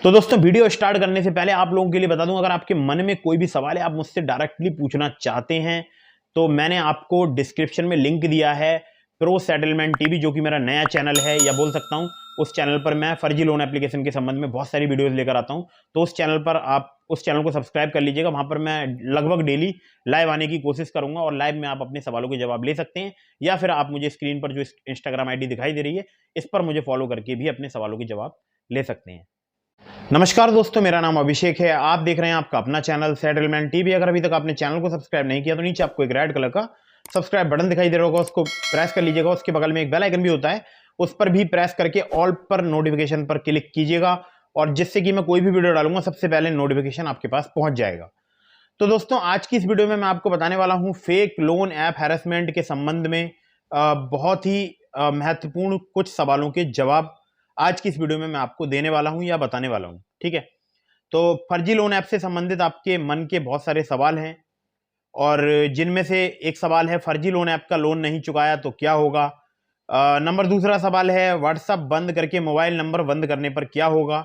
तो दोस्तों video start करने से पहले आप लोगों के लिए बता दूं, अगर आपके मन में कोई भी सवाल है, आप मुझसे डायरेक्टली पूछना चाहते हैं तो मैंने आपको डिस्क्रिप्शन में लिंक दिया है प्रो सेटलमेंट टीवी, जो कि मेरा नया चैनल है, या बोल सकता हूं उस चैनल पर मैं फर्जी लोन एप्लीकेशन के संबंध में बहुत सारी वीडियोस लेकर आता हूं। तो उस चैनल पर आप उस चैनल को सब्सक्राइब कर लीजिएगा। वहां पर मैं लगभग डेली लाइव आने की कोशिश करूंगा और लाइव में आप अपने सवालों के जवाब ले सकते हैं, या फिर आप मुझे स्क्रीन पर जो इंस्टाग्राम आईडी दिखाई दे रही है इस पर मुझे फॉलो करके भी अपने सवालों के जवाब ले सकते हैं। नमस्कार दोस्तों, मेरा नाम अभिषेक है। आप देख रहे हैं आपका अपना चैनल सेटलमेंट टीवी। अगर अभी तक आपने चैनल को सब्सक्राइब नहीं किया तो नीचे आपको एक रेड कलर का सब्सक्राइब बटन दिखाई दे रहा होगा, उसको प्रेस कर लीजिएगा। उसके बगल में एक बेल आइकन भी होता है, उस पर भी प्रेस करके ऑल पर नोटिफिकेशन पर क्लिक कीजिएगा, और जिससे कि मैं कोई भी वीडियो डालूंगा सबसे पहले नोटिफिकेशन आपके पास पहुंच जाएगा। तो दोस्तों आज की इस वीडियो में मैं आपको बताने वाला हूं फेक लोन ऐप हैरेसमेंट के संबंध में बहुत ही महत्वपूर्ण कुछ सवालों के जवाब आज की इस वीडियो में मैं आपको देने वाला हूं या बताने वाला हूं। ठीक है, तो फर्जी लोन ऐप से संबंधित आपके मन के बहुत सारे सवाल हैं, और जिनमें से एक सवाल है फर्जी लोन ऐप का लोन नहीं चुकाया तो क्या होगा। नंबर दूसरा सवाल है व्हाट्सएप बंद करके मोबाइल नंबर बंद करने पर क्या होगा।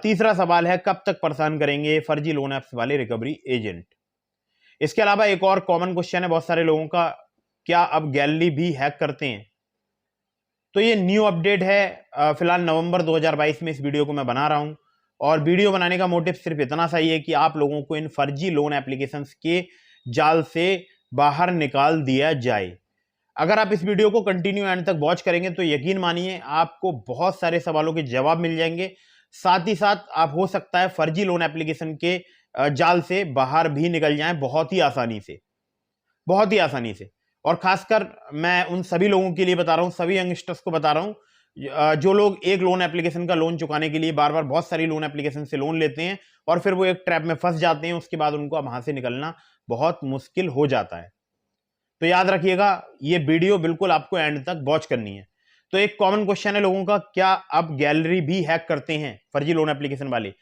तीसरा सवाल है कब तक परेशान करेंगे फर्जी लोन ऐप्स वाले रिकवरी एजेंट। इसके अलावा एक और कॉमन क्वेश्चन है बहुत सारे लोगों का, क्या अब गैलरी भी हैक करते हैं। तो ये न्यू अपडेट है, फिलहाल नवंबर 2022 में इस वीडियो को मैं बना रहा हूं, और वीडियो बनाने का मोटिव सिर्फ इतना सा ही है कि आप लोगों को इन फर्जी लोन एप्लीकेशंस के जाल से बाहर निकाल दिया जाए। अगर आप इस वीडियो को कंटिन्यू एंड तक वॉच करेंगे तो यकीन मानिए आपको बहुत सारे सवालों के जवाब मिल जाएंगे। साथ ही साथ आप हो सकता है फर्जी लोन एप्लीकेशन के जाल से बाहर भी निकल जाएं बहुत ही आसानी से, बहुत ही आसानी से। और खासकर मैं उन सभी लोगों के लिए बता रहा हूं, सभी यंगस्टर्स को बता रहा हूं जो लोग एक लोन एप्लीकेशन का लोन चुकाने के लिए बार बार बहुत सारी लोन एप्लीकेशन से लोन लेते हैं और फिर वो एक ट्रैप में फंस जाते हैं। उसके बाद उनको वहां से निकलना बहुत मुश्किल हो जाता है। तो याद रखिएगा, ये वीडियो बिल्कुल आपको एंड तक वॉच करनी है। तो एक कॉमन क्वेश्चन है लोगों का, क्या अब गैलरी भी हैक करते हैं फर्जी लोन एप्लीकेशन वाले।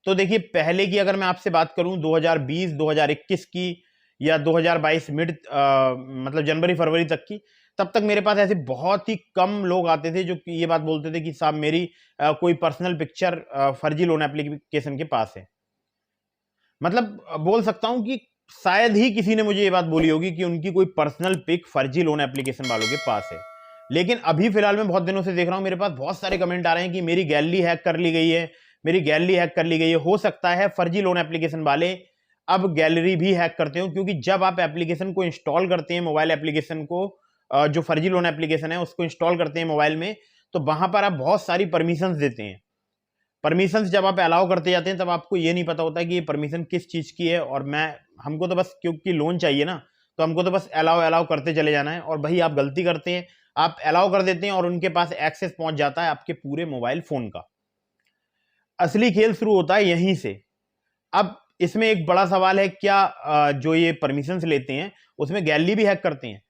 तो देखिए, पहले की अगर मैं आपसे बात करूं 2020 2021 की या 2022 मिड मतलब जनवरी फरवरी तक की, तब तक मेरे पास ऐसे बहुत ही कम लोग आते थे जो ये बात बोलते थे कि साहब मेरी कोई पर्सनल पिक्चर फर्जी लोन एप्लीकेशन के पास है। मतलब बोल सकता हूं कि शायद ही किसी ने मुझे ये बात बोली होगी कि उनकी कोई पर्सनल पिक फर्जी लोन एप्लीकेशन वालों के पास है। लेकिन अभी फिलहाल मैं बहुत दिनों से देख रहा हूं, मेरे पास बहुत सारे कमेंट आ रहे हैं कि मेरी गैलरी हैक कर ली गई है, मेरी गैलरी हैक कर ली गई है। हो सकता है फर्जी लोन एप्लीकेशन वाले अब गैलरी भी हैक करते हो, क्योंकि जब आप एप्लीकेशन को इंस्टॉल करते हैं, मोबाइल एप्लीकेशन को जो फर्जी लोन एप्लीकेशन है उसको इंस्टॉल करते हैं मोबाइल में, तो वहां पर आप बहुत सारी परमिशंस देते हैं। परमिशंस जब आप अलाउ करते जाते हैं तब आपको ये नहीं पता होता कि ये परमिशन किस चीज की है। और हमको तो बस क्योंकि लोन चाहिए ना, तो हमको तो बस अलाउ अलाउ करते चले जाना है। और भाई आप गलती करते हैं, आप अलाउ कर देते हैं और उनके पास एक्सेस पहुंच जाता है आपके पूरे मोबाइल फोन का। असली खेल शुरू होता है यहीं से। अब इसमें एक बड़ा सवाल है, क्या जो ये परमिशंस लेते हैं उसमें गैलरी भी हैक करते हैं।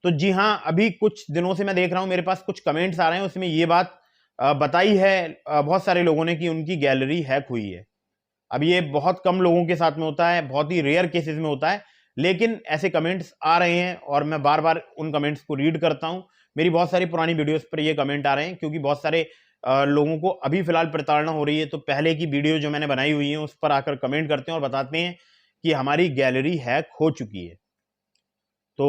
तो जी हाँ, अभी कुछ दिनों से मैं देख रहा हूं मेरे पास कुछ कमेंट्स आ रहे हैं, उसमें ये बात बताई है बहुत सारे लोगों ने कि उनकी गैलरी हैक हुई है। अब ये बहुत कम लोगों के साथ में होता है, बहुत ही रेयर केसेस में होता है, लेकिन ऐसे कमेंट्स आ रहे हैं और मैं बार बार उन कमेंट्स को रीड करता हूं। मेरी बहुत सारी पुरानी वीडियोस पर ये कमेंट आ रहे हैं, क्योंकि बहुत सारे लोगों को अभी फिलहाल प्रताड़ना हो रही है, तो पहले की वीडियो जो मैंने बनाई हुई है उस पर आकर कमेंट करते हैं और बताते हैं कि हमारी गैलरी हैक हो चुकी है। तो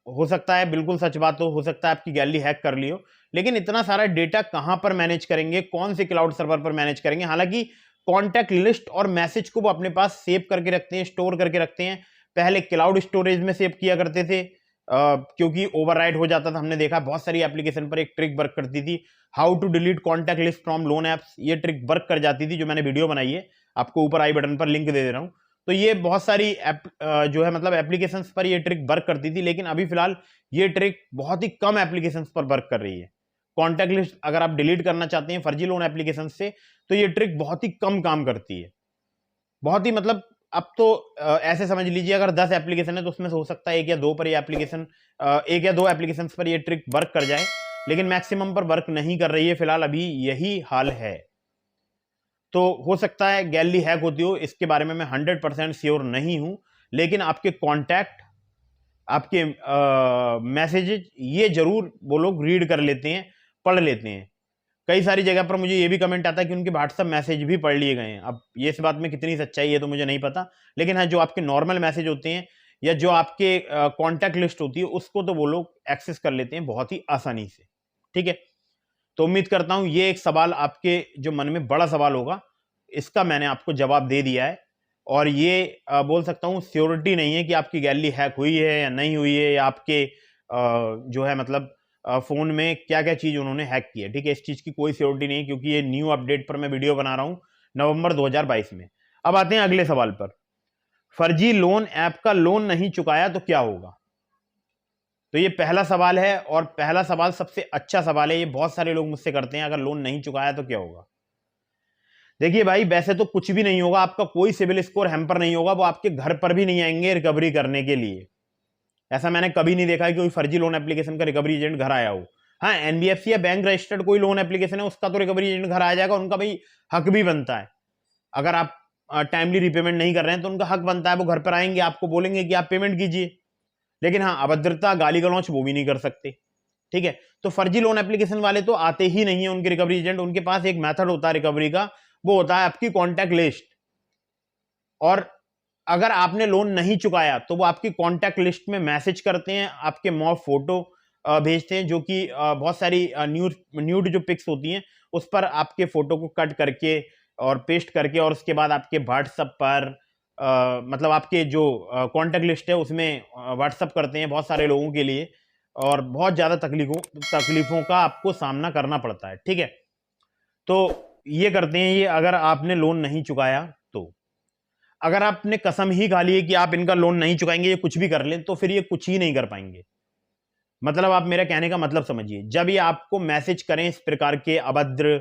हो सकता है, बिल्कुल सच बात, हो सकता है आपकी गैलरी हैक कर ली हो, लेकिन इतना सारा डेटा कहां पर मैनेज करेंगे, कौन से क्लाउड सर्वर पर मैनेज करेंगे। हालांकि कॉन्टैक्ट लिस्ट और मैसेज को वो अपने पास सेव करके रखते हैं, स्टोर करके रखते हैं। पहले क्लाउड स्टोरेज में सेव किया करते थे, क्योंकि ओवरराइट हो जाता था। हमने देखा बहुत सारी एप्लीकेशन पर एक ट्रिक वर्क करती थी, how to delete contact list from loan apps. ये ट्रिक वर्क कर जाती थी, जो मैंने वीडियो बनाई है, आपको ऊपर आई बटन पर लिंक दे दे रहा हूं। तो ये बहुत सारी जो है मतलब एप्लीकेशंस पर ये ट्रिक वर्क करती थी, लेकिन अभी फिलहाल ये ट्रिक बहुत ही कम एप्लीकेशंस पर वर्क कर रही है। कॉन्टैक्ट लिस्ट अगर आप डिलीट करना चाहते हैं फर्जी लोन एप्लीकेशन से, तो ये ट्रिक बहुत ही कम काम करती है, बहुत ही मतलब। अब तो ऐसे समझ लीजिए, अगर 10 एप्लीकेशन है तो उसमें से हो सकता है एक या दो पर ये एप्लीकेशन, एक या दो एप्लीकेशन पर ये ट्रिक वर्क कर जाए, लेकिन मैक्सिमम पर वर्क नहीं कर रही है। फिलहाल अभी यही हाल है। तो हो सकता है गैलरी हैक होती हो, इसके बारे में मैं 100% श्योर नहीं हूं, लेकिन आपके कॉन्टैक्ट, आपके मैसेजेस ये जरूर वो लोग रीड कर लेते हैं, पढ़ लेते हैं। कई सारी जगह पर मुझे ये भी कमेंट आता है कि उनके व्हाट्सएप मैसेज भी पढ़ लिए गए हैं। अब ये इस बात में कितनी सच्चाई है तो मुझे नहीं पता, लेकिन हाँ, जो आपके नॉर्मल मैसेज होते हैं या जो आपके कॉन्टैक्ट लिस्ट होती है उसको तो वो लोग एक्सेस कर लेते हैं बहुत ही आसानी से। ठीक है, तो उम्मीद करता हूं ये एक सवाल आपके जो मन में बड़ा सवाल होगा, इसका मैंने आपको जवाब दे दिया है। और ये बोल सकता हूं श्योरिटी नहीं है कि आपकी गैलरी हैक हुई है या नहीं हुई है, या आपके जो है मतलब फोन में क्या क्या चीज उन्होंने हैक की है। ठीक है, इस चीज की कोई श्योरिटी नहीं, क्योंकि ये न्यू अपडेट पर मैं वीडियो बना रहा हूं नवंबर 2022 में। अब आते हैं अगले सवाल पर, फर्जी लोन ऐप का लोन नहीं चुकाया तो क्या होगा। तो ये पहला सवाल है, और पहला सवाल सबसे अच्छा सवाल है, ये बहुत सारे लोग मुझसे करते हैं, अगर लोन नहीं चुकाया तो क्या होगा। देखिए भाई, वैसे तो कुछ भी नहीं होगा, आपका कोई सिविल स्कोर हैम्पर नहीं होगा, वो आपके घर पर भी नहीं आएंगे रिकवरी करने के लिए। ऐसा मैंने कभी नहीं देखा है कि कोई फर्जी लोन एप्लीकेशन का रिकवरी एजेंट घर आया हो। हाँ, एनबीएफसी या बैंक रजिस्टर्ड कोई लोन एप्लीकेशन है उसका तो रिकवरी एजेंट घर आ जाएगा, उनका भाई हक भी बनता है। अगर आप टाइमली रिपेमेंट नहीं कर रहे हैं तो उनका हक बनता है, वो घर पर आएंगे, आपको बोलेंगे कि आप पेमेंट कीजिए। लेकिन हाँ, अभद्रता, गाली गलौच वो भी नहीं कर सकते। ठीक है, तो फर्जी लोन एप्लीकेशन वाले तो आते ही नहीं है उनके रिकवरी एजेंट। उनके पास एक मेथड होता है रिकवरी का, वो होता है आपकी कॉन्टैक्ट लिस्ट। और अगर आपने लोन नहीं चुकाया तो वो आपकी कॉन्टैक्ट लिस्ट में मैसेज करते हैं, आपके मॉब फोटो भेजते हैं, जो कि बहुत सारी न्यूड जो पिक्स होती हैं उस पर आपके फोटो को कट करके और पेस्ट करके, और उसके बाद आपके व्हाट्सएप पर मतलब आपके जो कॉन्टैक्ट लिस्ट है उसमें व्हाट्सएप करते हैं बहुत सारे लोगों के लिए, और बहुत ज़्यादा तकलीफों का आपको सामना करना पड़ता है। ठीक है, तो ये करते हैं ये, अगर आपने लोन नहीं चुकाया तो। अगर आपने कसम ही खा ली है कि आप इनका लोन नहीं चुकाएंगे, ये कुछ भी कर लें, तो फिर ये कुछ ही नहीं कर पाएंगे। मतलब आप मेरा कहने का मतलब समझिए, जब ये आपको मैसेज करें इस प्रकार के अभद्र,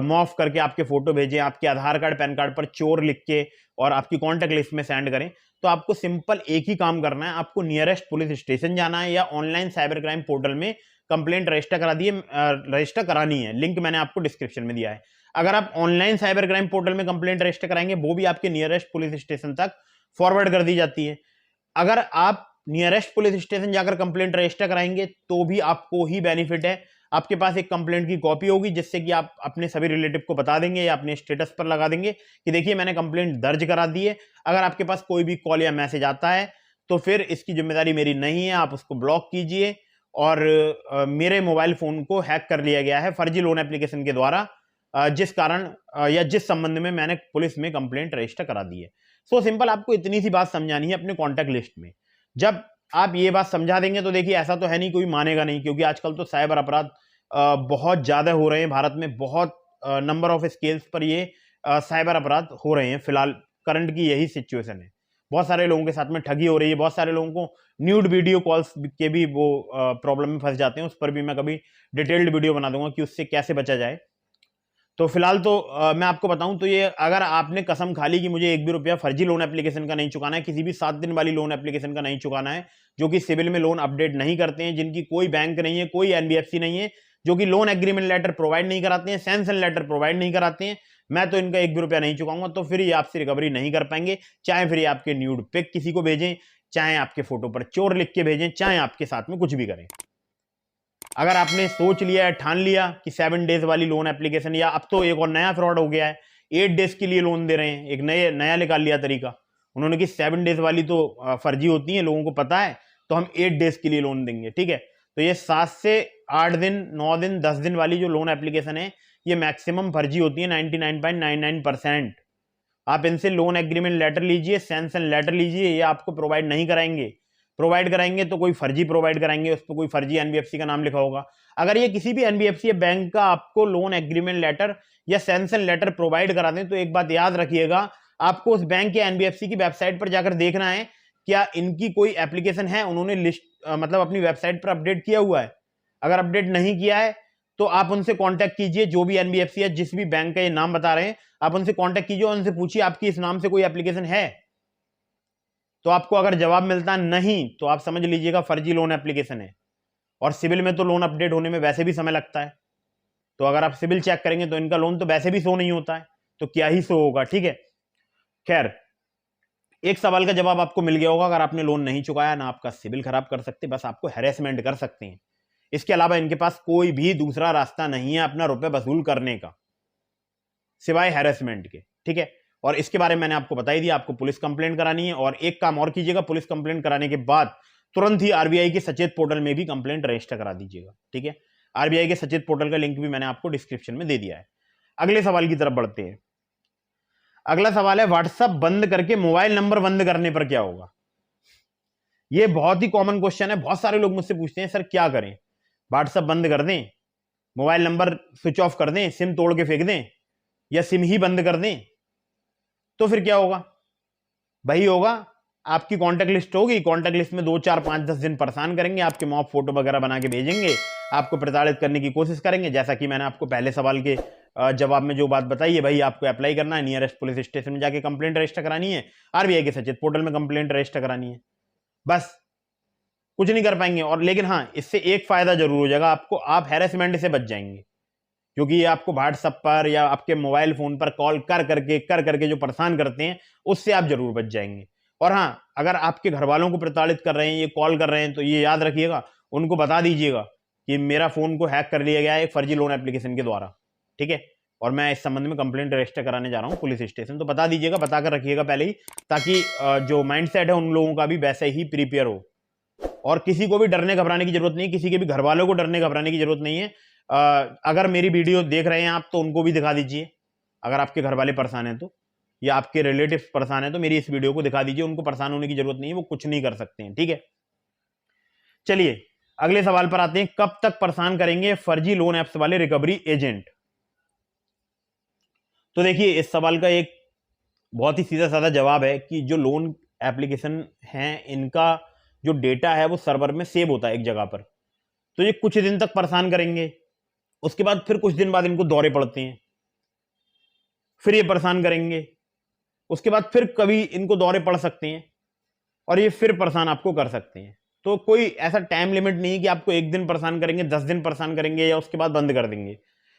मॉफ करके आपके फोटो भेजें, आपके आधार कार्ड पैन कार्ड पर चोर लिख के और आपकी कॉन्टैक्ट लिस्ट में सेंड करें, तो आपको सिंपल एक ही काम करना है, आपको नियरेस्ट पुलिस स्टेशन जाना है या ऑनलाइन साइबर क्राइम पोर्टल में कंप्लेंट रजिस्टर करानी है। लिंक मैंने आपको डिस्क्रिप्शन में दिया है। अगर आप ऑनलाइन साइबर क्राइम पोर्टल में कंप्लेंट रजिस्टर कराएंगे, वो भी आपके नियरेस्ट पुलिस स्टेशन तक फॉरवर्ड कर दी जाती है। अगर आप नियरेस्ट पुलिस स्टेशन जाकर कंप्लेंट रजिस्टर कराएंगे तो भी आपको ही बेनिफिट है। आपके पास एक कंप्लेंट की कॉपी होगी, जिससे कि आप अपने सभी रिलेटिव को बता देंगे या अपने स्टेटस पर लगा देंगे कि देखिए मैंने कंप्लेंट दर्ज करा दी है। अगर आपके पास कोई भी कॉल या मैसेज आता है तो फिर इसकी जिम्मेदारी मेरी नहीं है, आप उसको ब्लॉक कीजिए। और मेरे मोबाइल फोन को हैक कर लिया गया है फर्जी लोन एप्लीकेशन के द्वारा, जिस कारण या जिस संबंध में मैंने पुलिस में कंप्लेंट रजिस्टर करा दी है। सो सिंपल, आपको इतनी सी बात समझानी है अपने कॉन्टैक्ट लिस्ट में। जब आप ये बात समझा देंगे तो देखिए ऐसा तो है नहीं, कोई मानेगा नहीं, क्योंकि आजकल तो साइबर अपराध बहुत ज्यादा हो रहे हैं भारत में। बहुत नंबर ऑफ स्केल्स पर ये साइबर अपराध हो रहे हैं। फिलहाल करंट की यही सिचुएशन है, बहुत सारे लोगों के साथ में ठगी हो रही है, बहुत सारे लोगों को न्यूड वीडियो कॉल्स के भी वो प्रॉब्लम में फंस जाते हैं। उस पर भी मैं कभी डिटेल्ड वीडियो बना दूंगा कि उससे कैसे बचा जाए। तो फिलहाल तो मैं आपको बताऊं तो ये, अगर आपने कसम खा ली कि मुझे एक भी रुपया फर्जी लोन एप्लीकेशन का नहीं चुकाना है, किसी भी 7 दिन वाली लोन एप्लीकेशन का नहीं चुकाना है, जो कि सिविल में लोन अपडेट नहीं करते हैं, जिनकी कोई बैंक नहीं है, कोई एनबीएफसी नहीं है, जो कि लोन एग्रीमेंट लेटर प्रोवाइड नहीं कराते हैं, सैंक्शन लेटर प्रोवाइड नहीं कराते हैं, मैं तो इनका एक भी रुपया नहीं चुकाऊंगा, तो फिर ये आपसे रिकवरी नहीं कर पाएंगे। चाहे फिर ये आपके न्यूड पिक किसी को भेजें, चाहे आपके फोटो पर चोर लिख के भेजें, चाहे आपके साथ में कुछ भी करें। अगर आपने सोच लिया है, ठान लिया कि 7 डेज वाली लोन एप्लीकेशन, या अब तो एक और नया फ्रॉड हो गया है, 8 डेज के लिए लोन दे रहे हैं, एक नया निकाल लिया तरीका उन्होंने कि 7 डेज वाली तो फर्जी होती है, लोगों को पता है, तो हम 8 डेज के लिए लोन देंगे। ठीक है, तो ये 7 से 8 दिन, 9 दिन, 10 दिन वाली जो लोन एप्लीकेशन है, ये मैक्सिमम फर्जी होती है 99.99%। आप इनसे लोन एग्रीमेंट लेटर लीजिए, सैंक्शन लेटर लीजिए, ये आपको प्रोवाइड नहीं कराएंगे। प्रोवाइड कराएंगे तो कोई फर्जी प्रोवाइड कराएंगे, उस पर कोई फर्जी एनबीएफसी का नाम लिखा होगा। अगर ये किसी भी एनबीएफसी या बैंक का आपको लोन एग्रीमेंट लेटर या सैंक्शन लेटर प्रोवाइड करा दें, तो एक बात याद रखिएगा, आपको उस बैंक या एनबीएफसी की वेबसाइट पर जाकर देखना है क्या इनकी कोई एप्लीकेशन है, उन्होंने लिस्ट मतलब अपनी वेबसाइट पर अपडेट किया हुआ है। अगर अपडेट नहीं किया है तो आप उनसे कांटेक्ट कीजिए, जो भी एनबीएफसी है, जिस भी बैंक का ये नाम बता रहे हैं, आप उनसे कांटेक्ट कीजिए, उनसे पूछिए आपकी इस नाम से कोई एप्लीकेशन है। तो आपको अगर जवाब मिलता नहीं तो आप समझ लीजिएगा फर्जी लोन एप्लीकेशन है। और सिविल में तो लोन अपडेट होने में वैसे भी समय लगता है, तो अगर आप सिविल चेक करेंगे तो इनका लोन तो वैसे भी शो नहीं होता है, तो क्या ही शो होगा। ठीक है, खैर एक सवाल का जवाब आपको मिल गया होगा, अगर आपने लोन नहीं चुकाया ना आपका सिविल खराब कर सकते, बस आपको हैरेसमेंट कर सकते हैं। इसके अलावा इनके पास कोई भी दूसरा रास्ता नहीं है अपना रुपए वसूल करने का, सिवाय हैरेसमेंट के। ठीक है, और इसके बारे में मैंने आपको बता ही दिया, आपको पुलिस कंप्लेंट करानी है। और एक काम और कीजिएगा, पुलिस कंप्लेंट कराने के बाद तुरंत ही आरबीआई के सचेत पोर्टल में भी कंप्लेंट रजिस्टर करा दीजिएगा। ठीक है, आरबीआई के सचेत पोर्टल का लिंक भी मैंने आपको डिस्क्रिप्शन में दे दिया है। अगले सवाल की तरफ बढ़ते हैं। अगला सवाल है, व्हाट्सएप बंद करके मोबाइल नंबर बंद करने पर क्या होगा? यह बहुत ही कॉमन क्वेश्चन है, बहुत सारे लोग मुझसे पूछते हैं सर क्या करें, व्हाट्सएप बंद कर दें, मोबाइल नंबर स्विच ऑफ कर दें, सिम तोड़ के फेंक दें, या सिम ही बंद कर दें, तो फिर क्या होगा? वही होगा, आपकी कॉन्टैक्ट लिस्ट होगी, कॉन्टैक्ट लिस्ट में 2 4 5 10 दिन परेशान करेंगे, आपके मॉब फोटो वगैरह बना के भेजेंगे, आपको प्रताड़ित करने की कोशिश करेंगे। जैसा कि मैंने आपको पहले सवाल के जवाब में जो बात बताई है, भाई आपको अप्लाई करना है, नियरेस्ट पुलिस स्टेशन में जाके कंप्लेंट रजिस्टर करानी है, आरबीआई के सचेत पोर्टल में कंप्लेंट रजिस्टर करानी है, बस कुछ नहीं कर पाएंगे। और लेकिन हाँ, इससे एक फायदा जरूर हो जाएगा आपको, आप हैरेसमेंट से बच जाएंगे, क्योंकि ये आपको व्हाट्सएप पर या आपके मोबाइल फोन पर कॉल कर करके जो परेशान करते हैं, उससे आप जरूर बच जाएंगे। और हाँ, अगर आपके घर वालों को प्रताड़ित कर रहे हैं, ये कॉल कर रहे हैं, तो ये याद रखिएगा, उनको बता दीजिएगा कि मेरा फोन को हैक कर लिया गया है एक फर्जी लोन एप्लीकेशन के द्वारा। ठीक है, और मैं इस संबंध में कंप्लेंट रजिस्टर कराने जा रहा हूं पुलिस स्टेशन, तो बता दीजिएगा, बताकर रखिएगा पहले ही, ताकि जो माइंडसेट है उन लोगों का भी वैसे ही प्रिपेयर हो। और किसी को भी डरने घबराने की जरूरत नहीं, किसी के भी घर वालों को डरने घबराने की जरूरत नहीं है। अगर मेरी वीडियो देख रहे हैं आप, तो उनको भी दिखा दीजिए, अगर आपके घर वाले परेशान हैं तो, या आपके रिलेटिव्स परेशान हैं तो मेरी इस वीडियो को दिखा दीजिए, उनको परेशान होने की जरूरत नहीं है, वो कुछ नहीं कर सकते हैं। ठीक है, चलिए अगले सवाल पर आते हैं, कब तक परेशान करेंगे फर्जी लोन एप्स वाले रिकवरी एजेंट? तो देखिए, इस सवाल का एक बहुत ही सीधा साधा जवाब है कि जो लोन एप्लीकेशन हैं, इनका जो डेटा है वो सर्वर में सेव होता है एक जगह पर, तो ये कुछ दिन तक परेशान करेंगे, उसके बाद फिर कुछ दिन बाद इनको दौरे पड़ते हैं, फिर ये परेशान करेंगे, उसके बाद फिर कभी इनको दौरे पड़ सकते हैं, और ये फिर परेशान आपको कर सकते हैं। तो कोई ऐसा टाइम लिमिट नहीं है कि आपको 1 दिन परेशान करेंगे, 10 दिन परेशान करेंगे, या उसके बाद बंद कर देंगे।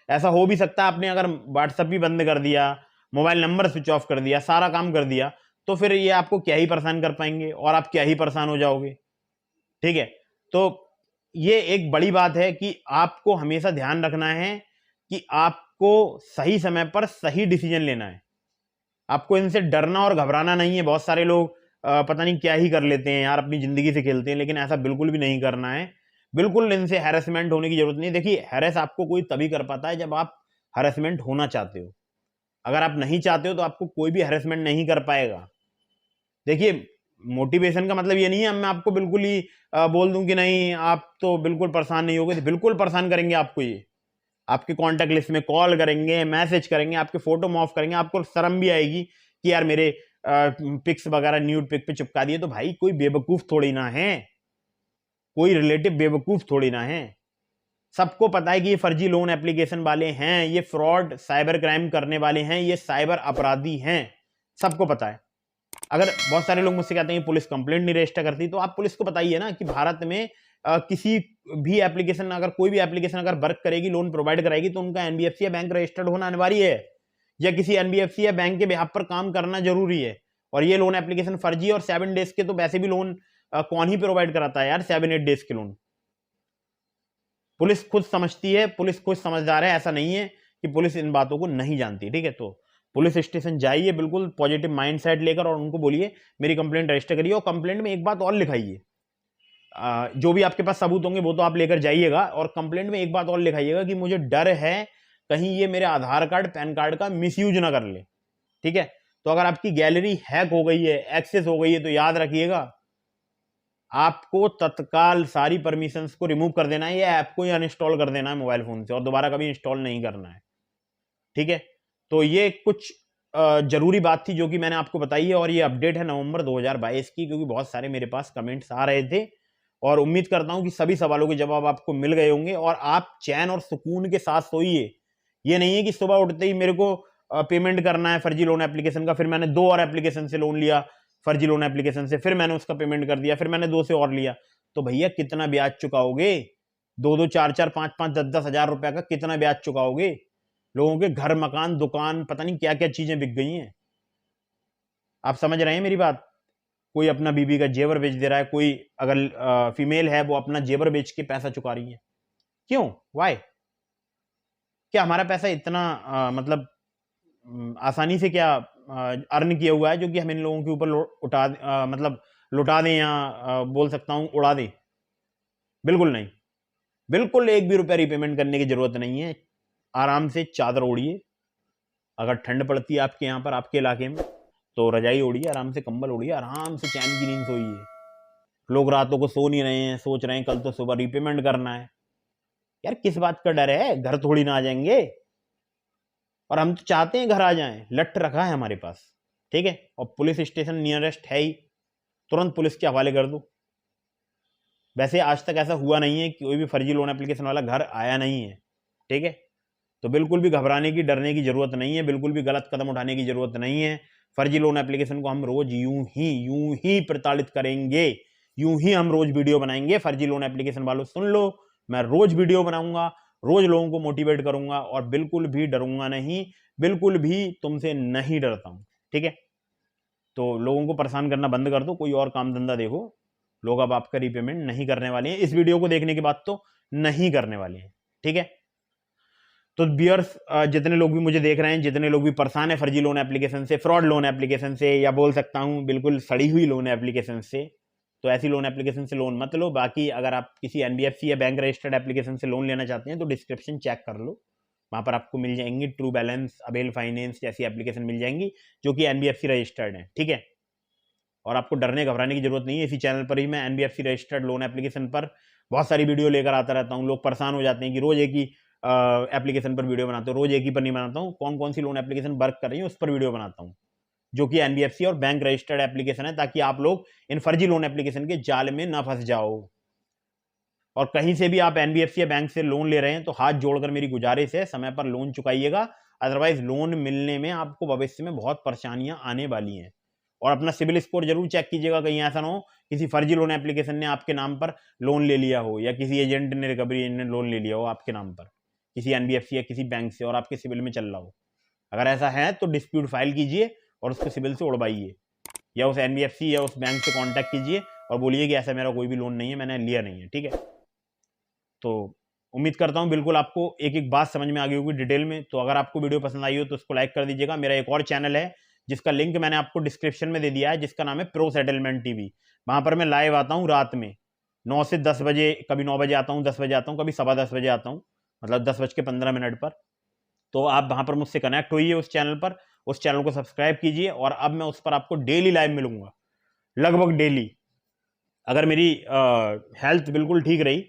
ऐसा हो भी सकता है, आपने अगर व्हाट्सएप भी बंद कर दिया, मोबाइल नंबर स्विच ऑफ कर दिया, सारा काम कर दिया, तो फिर ये आपको क्या ही परेशान कर पाएंगे, और आप क्या ही परेशान हो जाओगे। ठीक है, तो ये एक बड़ी बात है कि आपको हमेशा ध्यान रखना है कि आपको सही समय पर सही डिसीजन लेना है, आपको इनसे डरना और घबराना नहीं है। बहुत सारे लोग पता नहीं क्या ही कर लेते हैं यार, अपनी जिंदगी से खेलते हैं, लेकिन ऐसा बिल्कुल भी नहीं करना है, बिल्कुल इनसे हैरेसमेंट होने की जरूरत नहीं। देखिए, हैरेस आपको कोई तभी कर पाता है जब आप हैरेसमेंट होना चाहते हो, अगर आप नहीं चाहते हो तो आपको कोई भी हैरेसमेंट नहीं कर पाएगा। देखिए, मोटिवेशन का मतलब ये नहीं है मैं आपको बिल्कुल ही बोल दूं कि नहीं आप तो बिल्कुल परेशान नहीं होगे, बिल्कुल परेशान करेंगे आपको। ये आपके कॉन्टैक्ट लिस्ट में कॉल करेंगे, मैसेज करेंगे, आपके फोटो मॉफ करेंगे, आपको शर्म भी आएगी कि यार मेरे पिक्स वगैरह न्यूड पिक पे चिपका दिए। तो भाई कोई बेवकूफ थोड़ी ना है, कोई रिलेटिव बेवकूफ थोड़ी ना है, सबको पता है कि ये फर्जी लोन एप्लीकेशन वाले हैं, ये फ्रॉड साइबर क्राइम करने वाले हैं, ये साइबर अपराधी हैं, सबको पता है। अगर बहुत सारे लोग मुझसे कहते हैं पुलिस कंप्लेंट नहीं रजिस्टर करती, तो आप पुलिस को बताइए ना कि भारत में किसी भी एप्लीकेशन, अगर कोई भी एप्लीकेशन अगर वर्क करेगी, लोन प्रोवाइड कराएगी, तो उनका एनबीएफसी या बैंक रजिस्टर्ड होना अनिवार्य है, या किसी एनबीएफसी या बैंक के बिहाफ पर काम करना जरूरी है। और ये लोन एप्लीकेशन फर्जी, और 7 डेज के तो वैसे भी लोन कौन ही प्रोवाइड कराता है यार, 7-8 डेज के लोन। पुलिस खुद समझती है, पुलिस खुद समझदार है, ऐसा नहीं है कि पुलिस इन बातों को नहीं जानती। ठीक है, तो पुलिस स्टेशन जाइए बिल्कुल पॉजिटिव माइंडसेट लेकर, और उनको बोलिए मेरी कंप्लेंट रजिस्टर करिए। और कंप्लेंट में एक बात और लिखाइए, जो भी आपके पास सबूत होंगे वो तो आप लेकर जाइएगा, और कंप्लेंट में एक बात और लिखाइएगा कि मुझे डर है कहीं ये मेरे आधार कार्ड पैन कार्ड का मिसयूज ना कर ले। ठीक है, तो अगर आपकी गैलरी हैक हो गई है, एक्सेस हो गई है, तो याद रखिएगा आपको तत्काल सारी परमिशंस को रिमूव कर देना है, या ऐप को ही अनइंस्टॉल कर देना है मोबाइल फोन से, और दोबारा कभी इंस्टॉल नहीं करना है। ठीक है, तो ये कुछ जरूरी बात थी जो कि मैंने आपको बताई है, और ये अपडेट है नवंबर 2022 की, क्योंकि बहुत सारे मेरे पास कमेंट्स आ रहे थे, और उम्मीद करता हूं कि सभी सवालों के जवाब आपको मिल गए होंगे, और आप चैन और सुकून के साथ सोइए। ये नहीं है कि सुबह उठते ही मेरे को पेमेंट करना है फर्जी लोन एप्लीकेशन का, फिर मैंने 2 और एप्लीकेशन से लोन लिया, फर्जी लोन एप्लीकेशन से, फिर मैंने उसका पेमेंट कर दिया, फिर मैंने 2 से और लिया, तो भैया कितना ब्याज चुकाओगे? 2-2, 4-4, 5-5, 10-10 हजार रुपए का कितना ब्याज चुकाओगे? लोगों के घर, मकान, दुकान, पता नहीं क्या क्या चीजें बिक गई हैं। आप समझ रहे हैं मेरी बात? कोई अपना बीबी का जेवर बेच दे रहा है, कोई अगर फीमेल है वो अपना जेवर बेच के पैसा चुका रही है। क्यों? वाई? क्या हमारा पैसा इतना मतलब आसानी से क्या अर्न किया हुआ है जो कि हम इन लोगों के ऊपर मतलब लुटा दें या बोल सकता हूं उड़ा दें? बिल्कुल नहीं। बिल्कुल एक भी रुपया रिपेमेंट करने की जरूरत नहीं है। आराम से चादर ओढ़िए, अगर ठंड पड़ती है आपके यहाँ पर, आपके इलाके में, तो रजाई ओढ़िए, आराम से कंबल ओढ़िए, आराम से चैन की नींद सोइए। लोग रातों को सो नहीं रहे हैं, सोच रहे हैं कल तो सुबह रिपेमेंट करना है। यार किस बात का डर है? घर थोड़ी ना आ जाएंगे, और हम तो चाहते हैं घर आ जाएं। लट रखा है हमारे पास, ठीक है, और पुलिस स्टेशन नियरेस्ट है ही, तुरंत पुलिस के हवाले कर दो। वैसे आज तक ऐसा हुआ नहीं है कि कोई भी फर्जी लोन एप्लीकेशन वाला घर आया नहीं है, ठीक है। तो बिल्कुल भी घबराने की, डरने की जरूरत नहीं है, बिल्कुल भी गलत कदम उठाने की जरूरत नहीं है। फर्जी लोन एप्लीकेशन को हम रोज यूं ही प्रताड़ित करेंगे, यूं ही हम रोज वीडियो बनाएंगे। फर्जी लोन एप्लीकेशन वालों सुन लो, मैं रोज वीडियो बनाऊंगा, रोज लोगों को मोटिवेट करूंगा, और बिल्कुल भी डरूंगा नहीं, बिल्कुल भी तुमसे नहीं डरता हूं, ठीक है। तो लोगों को परेशान करना बंद कर दो, कोई और काम धंधा देखो। लोग अब आपका रीपेमेंट नहीं करने वाले हैं, इस वीडियो को देखने के बाद तो नहीं करने वाले हैं, ठीक है। तो बियर्स, जितने लोग भी मुझे देख रहे हैं, जितने लोग भी परेशान है फर्जी लोन एप्लीकेशन से, फ्रॉड लोन एप्लीकेशन से, या बोल सकता हूं बिल्कुल सड़ी हुई लोन एप्लीकेशन से, तो ऐसी लोन एप्लीकेशन से लोन मत लो। बाकी अगर आप किसी एनबीएफसी या बैंक रजिस्टर्ड एप्लीकेशन से लोन लेना चाहते हैं तो डिस्क्रिप्शन चेक कर लो, वहां पर आपको मिल जाएंगी ट्रू बैलेंस, अबेल फाइनेंस जैसी एप्लीकेशन मिल जाएंगी जो कि एनबीएफसी रजिस्टर्ड है, ठीक है। और आपको डरने घबराने की जरूरत नहीं है। इसी चैनल पर ही मैं एनबीएफसी रजिस्टर्ड लोन एप्लीकेशन पर बहुत सारी वीडियो लेकर आता रहता हूँ। लोग परेशान हो जाते हैं कि रोज एक ही एप्लीकेशन पर वीडियो बनाते हो, रोज एक ही पर नहीं बनाता हूँ। कौन कौन सी लोन एप्लीकेशन वर्क कर रही है उस पर वीडियो बनाता हूँ, जो कि एनबीएफसी और बैंक रजिस्टर्ड एप्लीकेशन है, ताकि आप लोग इन फर्जी लोन एप्लीकेशन के जाल में ना फंस जाओ। और कहीं से भी आप एनबीएफसी या बैंक से लोन ले रहे हैं तो हाथ जोड़कर मेरी गुजारिश है, समय पर लोन चुकाइएगा, अदरवाइज लोन मिलने में आपको भविष्य में बहुत परेशानियां आने वाली हैं। और अपना सिविल स्कोर जरूर चेक कीजिएगा, कहीं ऐसा ना हो किसी फर्जी लोन एप्लीकेशन ने आपके नाम पर लोन ले लिया हो, या किसी एजेंट ने, रिकवरी एजेंट ने लोन ले लिया हो आपके नाम पर किसी एनबीएफसी या किसी बैंक से, और आपके सिविल में चल रहा हो। अगर ऐसा है तो डिस्प्यूट फाइल कीजिए और उसको सिविल से उड़वाइए, या उस एनबीएफसी या उस बैंक से कॉन्टैक्ट कीजिए और बोलिए कि ऐसा मेरा कोई भी लोन नहीं है, मैंने लिया नहीं है, ठीक है। तो उम्मीद करता हूं बिल्कुल आपको एक एक बात समझ में आ गई होगी डिटेल में। तो अगर आपको वीडियो पसंद आई हो तो उसको लाइक कर दीजिएगा। मेरा एक और चैनल है जिसका लिंक मैंने आपको डिस्क्रिप्शन में दे दिया है, जिसका नाम है प्रो सेटलमेंट टीवी। वहां पर मैं लाइव आता हूँ रात में 9 से 10 बजे, कभी 9 बजे आता हूँ, 10 बजे आता हूँ, कभी 10:15 बजे आता हूँ, मतलब 10:15 पर। तो आप वहां पर मुझसे कनेक्ट होइए उस चैनल पर, उस चैनल को सब्सक्राइब कीजिए, और अब मैं उस पर आपको डेली लाइव मिलूंगा, लगभग डेली। अगर मेरी हेल्थ बिल्कुल ठीक रही,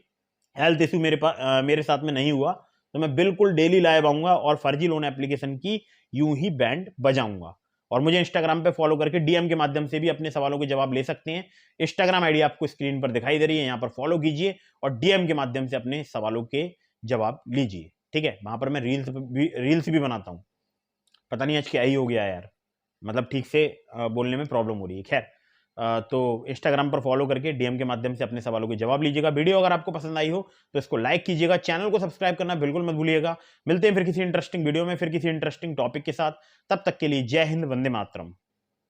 हेल्थ इशू मेरे साथ में नहीं हुआ, तो मैं बिल्कुल डेली लाइव आऊंगा और फर्जी लोन एप्लीकेशन की यूं ही बैंड बजाऊंगा। और मुझे इंस्टाग्राम पे फॉलो करके डीएम के माध्यम से भी अपने सवालों के जवाब ले सकते हैं। इंस्टाग्राम आईडी आपको स्क्रीन पर दिखाई दे रही है, यहां पर फॉलो कीजिए और डीएम के माध्यम से अपने सवालों के जवाब लीजिए, ठीक है। वहां पर मैं रील्स भी बनाता हूं। पता नहीं आज क्या ही हो गया यार, मतलब ठीक से बोलने में प्रॉब्लम हो रही है। खैर, तो इंस्टाग्राम पर फॉलो करके डीएम के माध्यम से अपने सवालों के जवाब लीजिएगा। वीडियो अगर आपको पसंद आई हो तो इसको लाइक कीजिएगा, चैनल को सब्सक्राइब करना बिल्कुल मत भूलिएगा। मिलते हैं फिर किसी इंटरेस्टिंग वीडियो में, फिर किसी इंटरेस्टिंग टॉपिक के साथ। तब तक के लिए जय हिंद, वंदे मातरम।